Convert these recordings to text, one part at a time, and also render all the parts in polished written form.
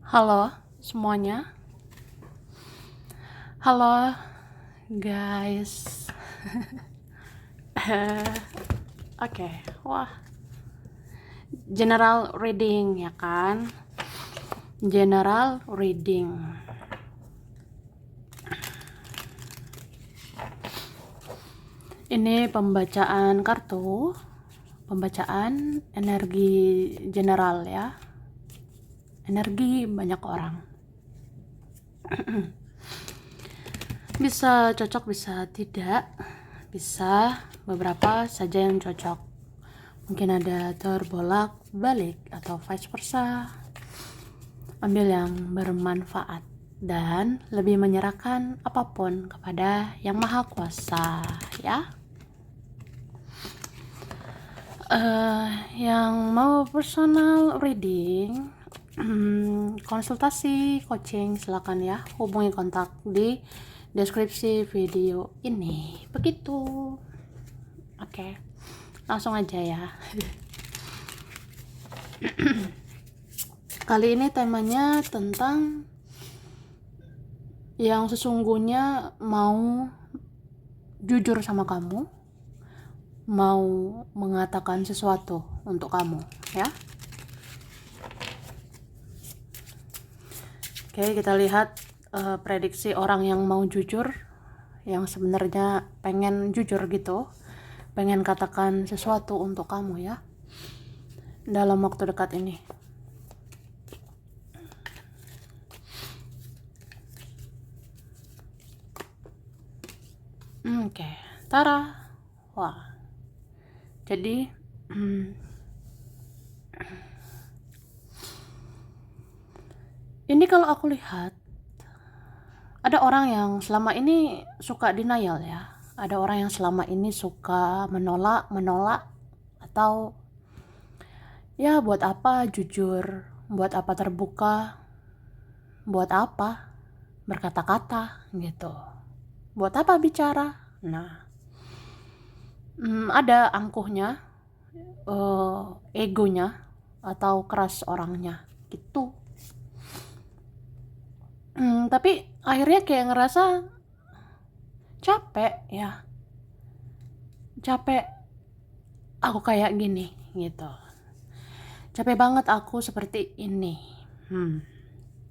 Halo semuanya. Halo guys. Oke. Wah, general reading ya kan? General reading. Ini pembacaan kartu, pembacaan energi general ya. Energi banyak orang. Bisa cocok, bisa tidak. Bisa beberapa saja yang cocok. Mungkin ada terbolak balik atau vice versa. Ambil yang bermanfaat dan lebih menyerahkan apapun kepada Yang Maha Kuasa ya. Yang mau personal reading, konsultasi coaching, silakan ya hubungi kontak di deskripsi video ini. Begitu. Oke, langsung aja ya. Kali ini temanya tentang yang sesungguhnya mau jujur sama kamu, mau mengatakan sesuatu untuk kamu ya. Oke, kita lihat prediksi orang yang mau jujur, yang sebenarnya pengen jujur gitu, pengen katakan sesuatu untuk kamu ya dalam waktu dekat ini. Oke, Tara. Wah, jadi ini kalau aku lihat ada orang yang selama ini suka denial ya. Ada orang yang selama ini suka menolak atau ya buat apa jujur, buat apa terbuka, buat apa berkata-kata gitu, buat apa bicara. Nah, ada angkuhnya, egonya atau keras orangnya gitu. Tapi akhirnya kayak ngerasa capek ya, capek aku kayak gini gitu, capek banget aku seperti ini.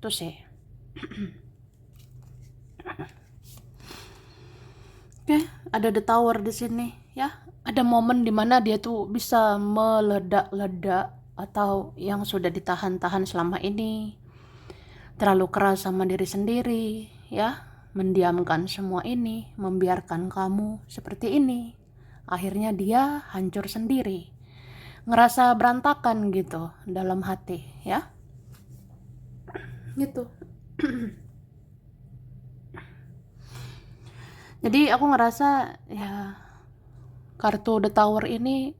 Tuh sih. Oke, ada The Tower di sini ya. Ada momen dimana dia tuh bisa meledak-ledak atau yang sudah ditahan-tahan selama ini, terlalu keras sama diri sendiri ya, mendiamkan semua ini, membiarkan kamu seperti ini. Akhirnya dia hancur sendiri, ngerasa berantakan gitu dalam hati ya, gitu. Jadi aku ngerasa ya kartu The Tower ini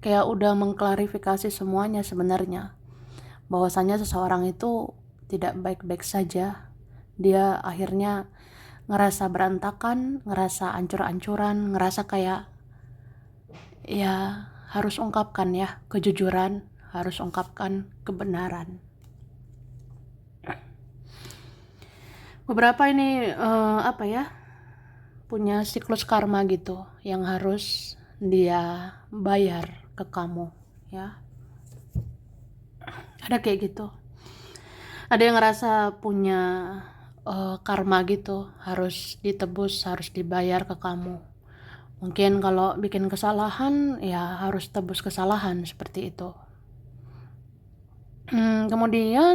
kayak udah mengklarifikasi semuanya sebenarnya, bahwasanya seseorang itu tidak baik-baik saja. Dia akhirnya ngerasa berantakan, ngerasa ancur-ancuran, ngerasa kayak ya harus ungkapkan ya kejujuran, harus ungkapkan kebenaran. Beberapa ini apa ya, punya siklus karma gitu yang harus dia bayar ke kamu ya. Ada kayak gitu. Ada yang ngerasa punya karma gitu, harus ditebus, harus dibayar ke kamu. Mungkin kalau bikin kesalahan ya harus tebus kesalahan seperti itu. Kemudian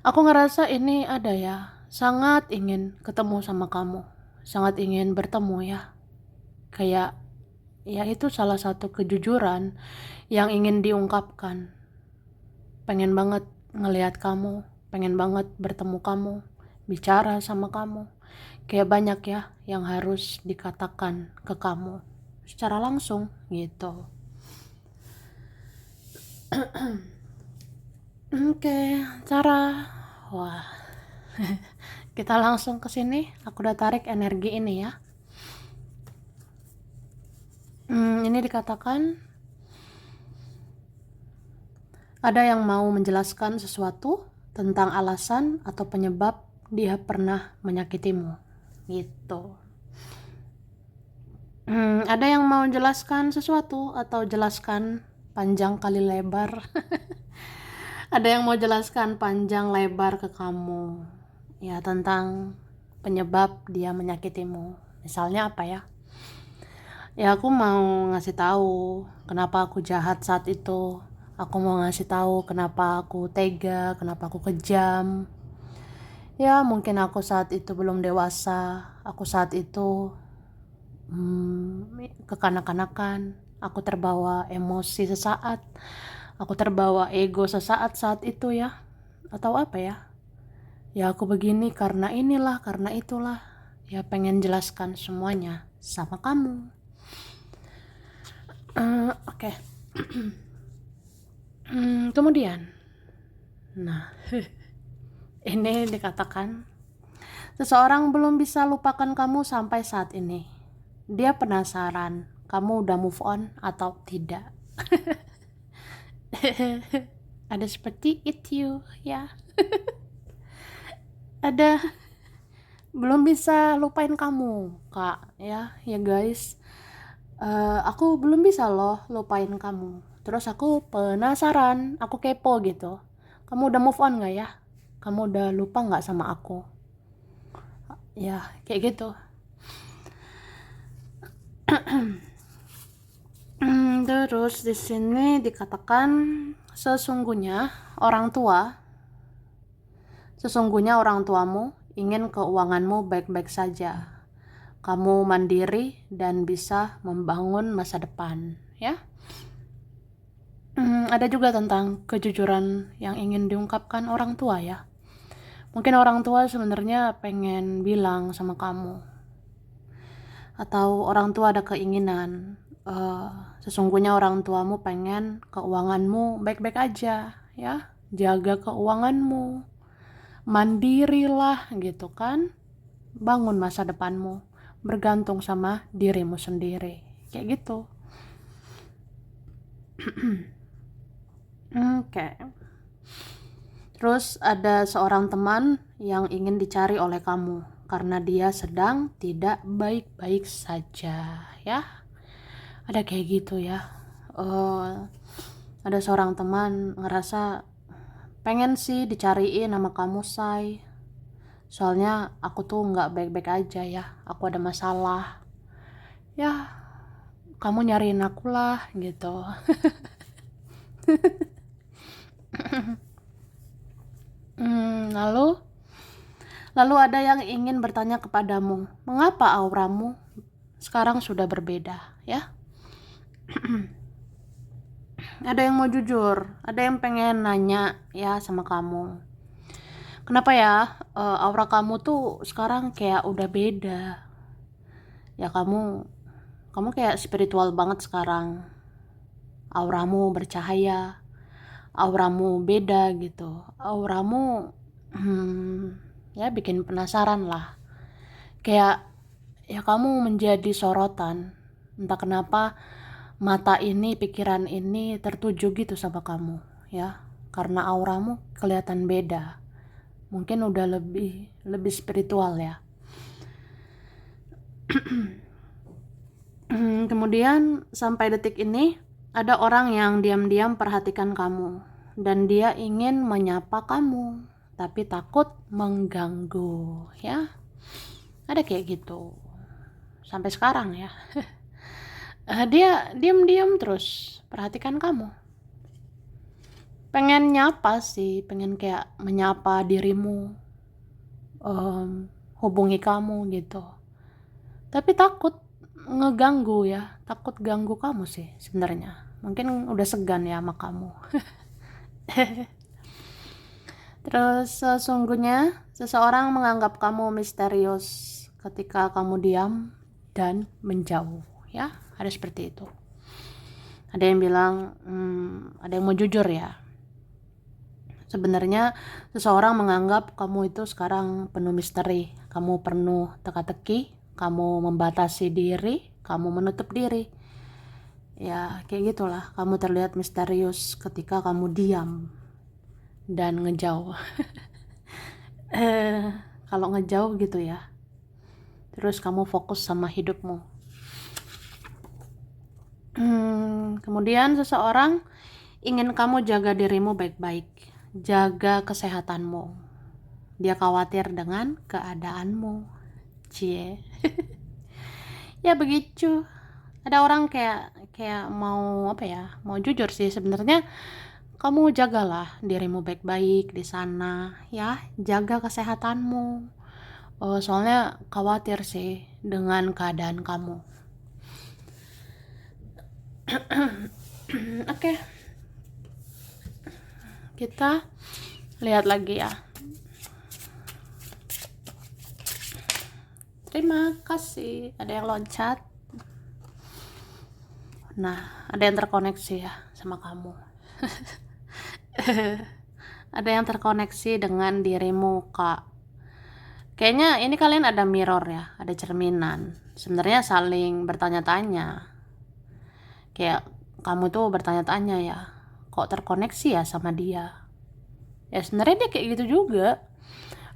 aku ngerasa ini ada ya, sangat ingin ketemu sama kamu, sangat ingin bertemu ya. Kayak ya itu salah satu kejujuran yang ingin diungkapkan. Pengen banget ngelihat kamu, pengen banget bertemu kamu, bicara sama kamu. Kayak banyak ya yang harus dikatakan ke kamu secara langsung gitu. Oke, cara. Wah. Kita langsung ke sini. Aku udah tarik energi ini ya. Ini dikatakan Ada yang mau menjelaskan sesuatu tentang alasan atau penyebab dia pernah menyakitimu, gitu. Ada yang mau jelaskan sesuatu atau jelaskan panjang kali lebar? Ada yang mau jelaskan panjang lebar ke kamu, ya, tentang penyebab dia menyakitimu. Misalnya apa ya? Ya, aku mau ngasih tahu kenapa aku jahat saat itu. Aku mau ngasih tahu kenapa aku tega, kenapa aku kejam. Ya, mungkin aku saat itu belum dewasa. Aku saat itu kekanak-kanakan. Aku terbawa emosi sesaat. Aku terbawa ego sesaat saat itu ya. Atau apa ya? Ya, aku begini karena inilah, karena itulah. Ya, pengen jelaskan semuanya sama kamu. Oke. Kemudian, nah, ini dikatakan, seseorang belum bisa lupakan kamu sampai saat ini. Dia penasaran, kamu udah move on atau tidak. Ada seperti itu, ya. Ada belum bisa lupain kamu, Kak, ya guys. Aku belum bisa loh lupain kamu. Terus aku penasaran, aku kepo gitu. Kamu udah move on gak ya? Kamu udah lupa gak sama aku? Ya, kayak gitu. Terus di sini dikatakan sesungguhnya orang tuamu ingin keuanganmu baik-baik saja. Kamu mandiri dan bisa membangun masa depan, ya. Ada juga tentang kejujuran yang ingin diungkapkan orang tua, ya. Mungkin orang tua sebenarnya pengen bilang sama kamu, atau orang tua ada keinginan, sesungguhnya orang tuamu pengen keuanganmu baik-baik aja, ya. Jaga keuanganmu, mandirilah gitu kan, bangun masa depanmu, bergantung sama dirimu sendiri, kayak gitu. Oke. Terus ada seorang teman yang ingin dicari oleh kamu karena dia sedang tidak baik-baik saja, ya. Ada kayak gitu ya. Ada seorang teman ngerasa pengen sih dicariin sama kamu, say. Soalnya aku tuh nggak baik-baik aja ya. Aku ada masalah. Ya, kamu nyariin aku lah gitu. Lalu ada yang ingin bertanya kepadamu, mengapa auramu sekarang sudah berbeda, ya? Ada yang mau jujur, ada yang pengen nanya ya sama kamu. Kenapa ya aura kamu tuh sekarang kayak udah beda? Ya, kamu kayak spiritual banget sekarang. Auramu bercahaya, auramu beda gitu. Auramu ya bikin penasaran lah. Kayak ya kamu menjadi sorotan. Entah kenapa mata ini, pikiran ini tertuju gitu sama kamu, ya. Karena auramu kelihatan beda. Mungkin udah lebih spiritual ya. Kemudian sampai detik ini ada orang yang diam-diam perhatikan kamu dan dia ingin menyapa kamu tapi takut mengganggu, ya. Ada kayak gitu sampai sekarang ya. Dia diam-diam terus perhatikan kamu, pengen nyapa sih, pengen kayak menyapa dirimu, hubungi kamu gitu, tapi takut ngeganggu ya, takut ganggu kamu sih sebenarnya. Mungkin udah segan ya sama kamu. Terus sesungguhnya seseorang menganggap kamu misterius ketika kamu diam dan menjauh, ya. Ada seperti itu. Ada yang bilang, ada yang mau jujur ya. Sebenarnya seseorang menganggap kamu itu sekarang penuh misteri, kamu penuh teka-teki, kamu membatasi diri, kamu menutup diri. Ya kayak gitulah, kamu terlihat misterius ketika kamu diam dan ngejauh. Kalau ngejauh gitu ya, terus kamu fokus sama hidupmu. Kemudian seseorang ingin kamu jaga dirimu baik-baik, jaga kesehatanmu. Dia khawatir dengan keadaanmu. Cie. Ya begitu. Ada orang kayak mau apa ya? Mau jujur sih sebenarnya. Kamu jagalah dirimu baik-baik di sana, ya. Jaga kesehatanmu. Soalnya khawatir sih dengan keadaan kamu. Oke. Kita lihat lagi ya. Terima kasih. Ada yang loncat. Nah, ada yang terkoneksi ya sama kamu. Ada yang terkoneksi dengan dirimu, Kak. Kayaknya ini kalian ada mirror ya, ada cerminan. Sebenarnya saling bertanya-tanya. Kayak kamu tuh bertanya-tanya ya, kok terkoneksi ya sama dia? Ya sebenarnya dia kayak gitu juga.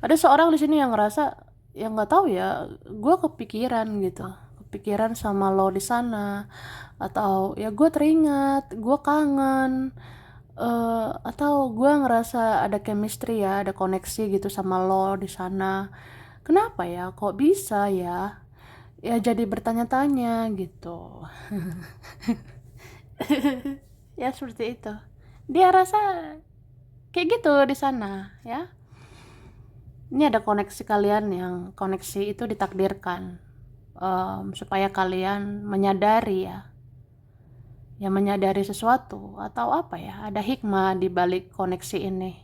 Ada seorang di sini yang ngerasa, yang nggak tahu ya, gue kepikiran gitu, kepikiran sama lo di sana, atau ya gue teringat, gue kangen, atau gue ngerasa ada chemistry ya, ada koneksi gitu sama lo di sana. Kenapa ya? Kok bisa ya? Ya jadi bertanya-tanya gitu. Ya seperti itu. Dia rasa kayak gitu di sana ya. Ini ada koneksi kalian yang koneksi itu ditakdirkan supaya kalian menyadari ya menyadari sesuatu atau apa ya, ada hikmah di balik koneksi ini,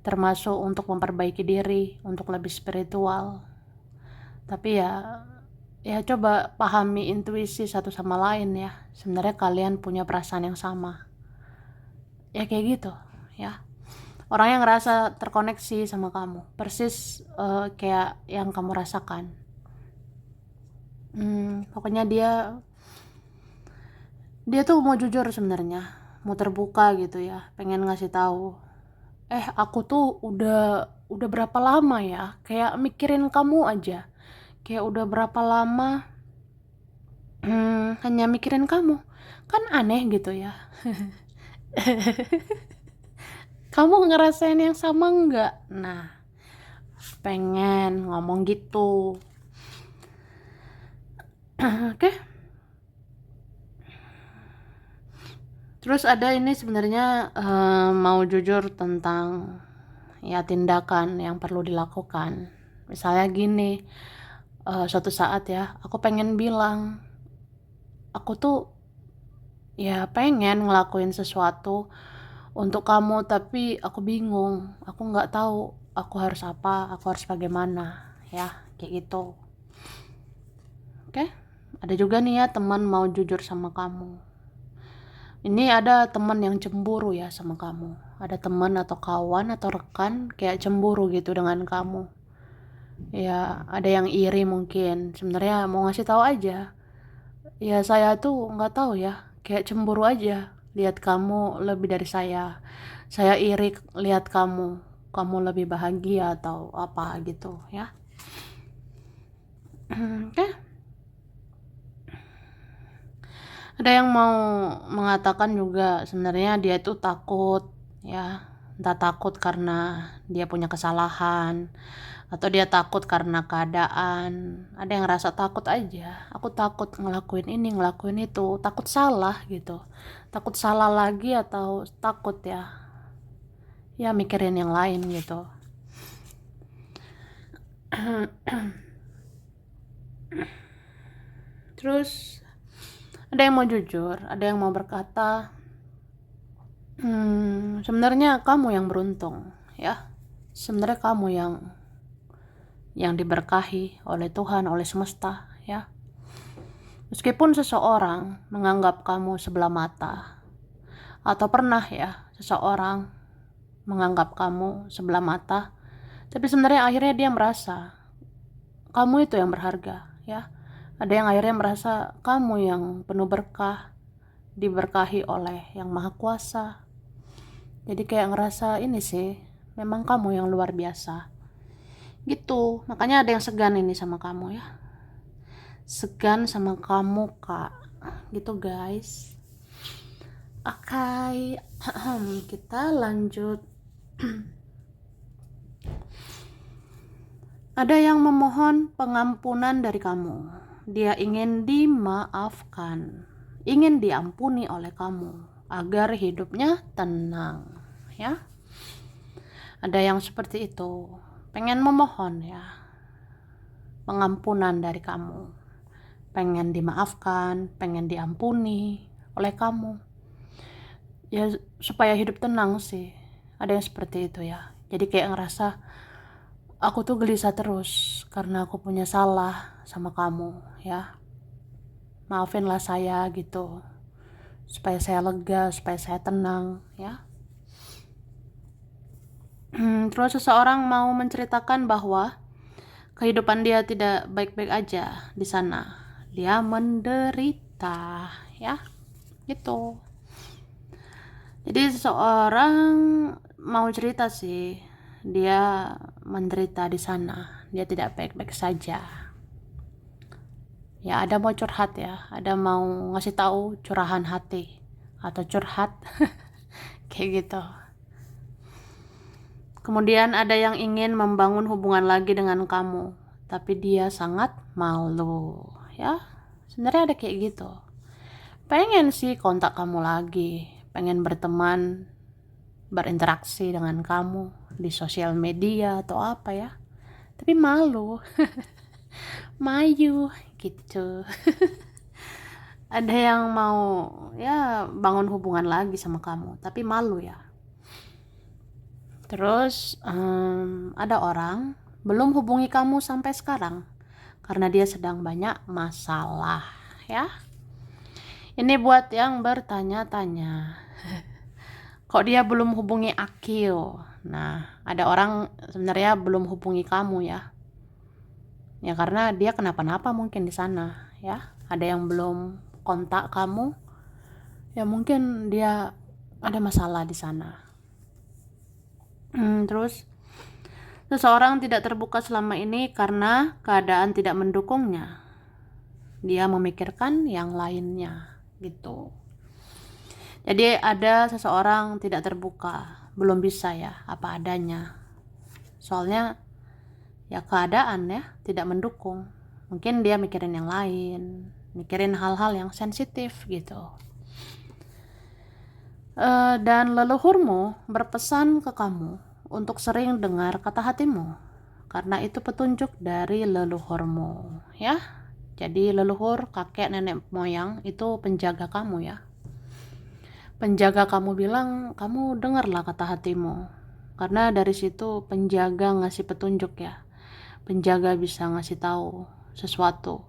termasuk untuk memperbaiki diri, untuk lebih spiritual. Tapi ya coba pahami intuisi satu sama lain ya. Sebenarnya kalian punya perasaan yang sama. Ya kayak gitu ya. Orang yang ngerasa terkoneksi sama kamu, persis kayak yang kamu rasakan. Pokoknya dia tuh mau jujur sebenarnya, mau terbuka gitu ya, pengen ngasih tahu. Aku tuh udah berapa lama ya, kayak mikirin kamu aja. Kayak udah berapa lama hanya mikirin kamu. Kan aneh gitu ya. Kamu ngerasain yang sama nggak? Nah, pengen ngomong gitu. Oke. Terus ada ini sebenarnya mau jujur tentang ya tindakan yang perlu dilakukan. Misalnya gini, suatu saat ya, aku pengen bilang, aku tuh ya pengen ngelakuin sesuatu untuk kamu, tapi aku bingung, aku nggak tahu aku harus apa, aku harus bagaimana, ya kayak gitu. Oke, ada juga nih ya teman mau jujur sama kamu. Ini ada teman yang cemburu ya sama kamu. Ada teman atau kawan atau rekan kayak cemburu gitu dengan kamu. Ya, ada yang iri mungkin. Sebenarnya mau ngasih tahu aja. Ya saya tuh nggak tahu ya, kayak cemburu aja lihat kamu lebih dari saya. Saya iri lihat kamu lebih bahagia atau apa gitu ya. Oke. Ada yang mau mengatakan juga sebenarnya dia itu takut ya, entah takut karena dia punya kesalahan atau dia takut karena keadaan. Ada yang rasa takut aja, aku takut ngelakuin ini ngelakuin itu, takut salah gitu, takut salah lagi, atau takut ya mikirin yang lain gitu. Terus ada yang mau jujur, ada yang mau berkata, sebenarnya kamu yang beruntung ya, sebenarnya kamu yang diberkahi oleh Tuhan, oleh semesta ya. Meskipun seseorang menganggap kamu sebelah mata, atau pernah ya seseorang menganggap kamu sebelah mata, tapi sebenarnya akhirnya dia merasa kamu itu yang berharga ya. Ada yang akhirnya merasa kamu yang penuh berkah diberkahi oleh Yang Maha Kuasa. Jadi kayak ngerasa ini sih, memang kamu yang luar biasa gitu. Makanya ada yang segan ini sama kamu ya, segan sama kamu kak, gitu guys. Oke, kita lanjut. Ada yang memohon pengampunan dari kamu. Dia ingin dimaafkan, ingin diampuni oleh kamu agar hidupnya tenang ya. Ada yang seperti itu, pengen memohon ya pengampunan dari kamu, pengen dimaafkan, pengen diampuni oleh kamu ya, supaya hidup tenang sih. Ada yang seperti itu ya. Jadi kayak ngerasa aku tuh gelisah terus karena aku punya salah sama kamu ya, maafinlah saya gitu, supaya saya lega, supaya saya tenang ya. Terus seseorang mau menceritakan bahwa kehidupan dia tidak baik-baik aja di sana, dia menderita ya gitu. Jadi seseorang mau cerita sih, dia menderita di sana, dia tidak baik-baik saja ya. Ada mau curhat ya, ada mau ngasih tahu curahan hati atau curhat kayak gitu. Kemudian ada yang ingin membangun hubungan lagi dengan kamu, tapi dia sangat malu ya. Sebenarnya ada kayak gitu, pengen sih kontak kamu lagi, pengen berteman, berinteraksi dengan kamu di sosial media atau apa ya, tapi malu mayu gitu. Ada yang mau ya bangun hubungan lagi sama kamu tapi malu ya. Terus ada orang belum hubungi kamu sampai sekarang karena dia sedang banyak masalah ya. Ini buat yang bertanya-tanya, kok dia belum hubungi Akil. Nah, ada orang sebenarnya belum hubungi kamu ya. Ya karena dia kenapa-napa mungkin di sana ya. Ada yang belum kontak kamu. Ya mungkin dia ada masalah di sana. Terus seseorang tidak terbuka selama ini karena keadaan tidak mendukungnya. Dia memikirkan yang lainnya gitu. Jadi ada seseorang tidak terbuka, belum bisa ya apa adanya. Soalnya ya keadaan ya tidak mendukung. Mungkin dia mikirin yang lain, mikirin hal-hal yang sensitif gitu. Dan leluhurmu berpesan ke kamu untuk sering dengar kata hatimu, karena itu petunjuk dari leluhurmu ya. Jadi leluhur, kakek, nenek moyang itu penjaga kamu ya. Penjaga kamu bilang, kamu dengarlah kata hatimu, karena dari situ penjaga ngasih petunjuk ya. Penjaga bisa ngasih tahu sesuatu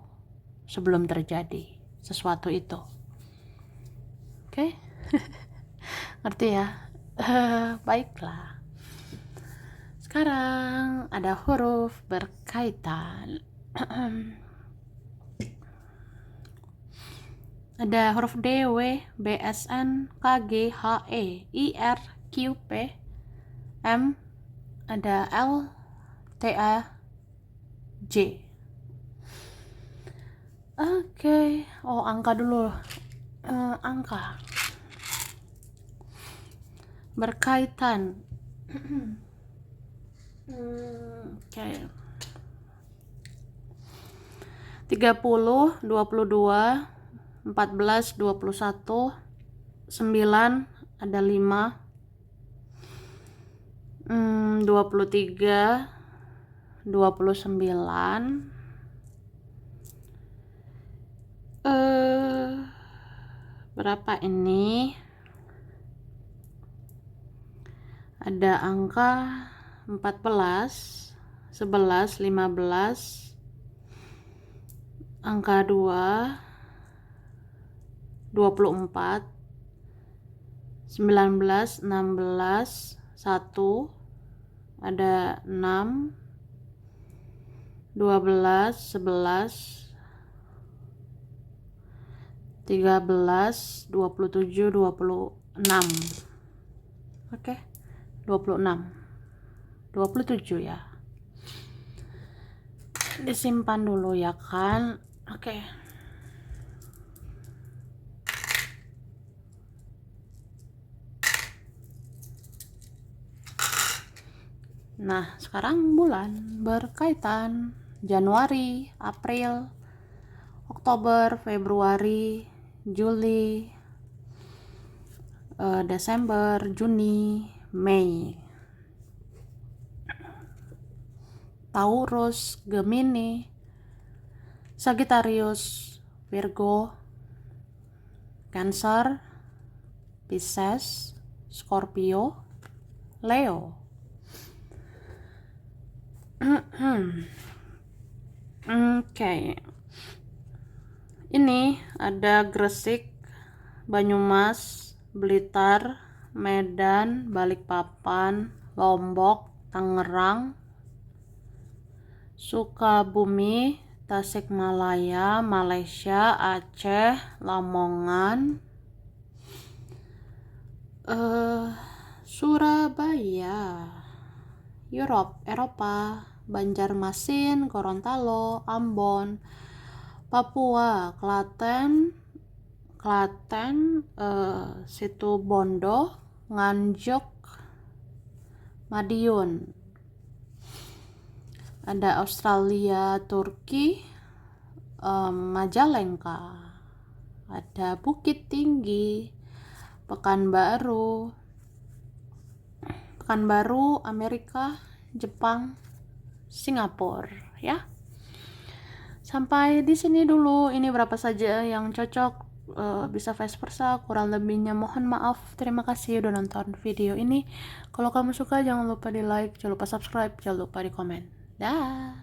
sebelum terjadi sesuatu itu. Oke? Ngerti ya? Baiklah. Sekarang ada huruf berkaitan. Ada huruf D, W, B, S, N, K, G, H, E, I, R, Q, P, M, ada L, T, A, J. Oke. Oh, angka dulu. Angka berkaitan. Oke. 30, 22, 14, 21, 9, ada 5, 23, 29, berapa ini? Ada angka 14, 11, 15, angka 2, 24, 19, 16, 1, ada 6, 12, 11, 13, 27, 26. Oke. 26. 27 ya. Disimpan dulu ya kan. Oke. Nah, sekarang bulan berkaitan Januari, April, Oktober, Februari, Juli, Desember, Juni, Mei. Taurus, Gemini, Sagittarius, Virgo, Cancer, Pisces, Scorpio, Leo. Oke. Ini ada Gresik, Banyumas, Blitar, Medan, Balikpapan, Lombok, Tangerang, Sukabumi, Tasikmalaya, Malaysia, Aceh, Lamongan, Surabaya, Eropa, Banjarmasin, Gorontalo, Ambon, Papua, Klaten, Situ Bondo, Nganjuk, Madiun. Ada Australia, Turki, Majalengka. Ada Bukit Tinggi, Pekanbaru, Amerika, Jepang, Singapura ya. Sampai di sini dulu. Ini berapa saja yang cocok, bisa vice versa, kurang lebihnya mohon maaf. Terima kasih udah nonton video ini. Kalau kamu suka jangan lupa di like, jangan lupa subscribe, jangan lupa di komen. Dah.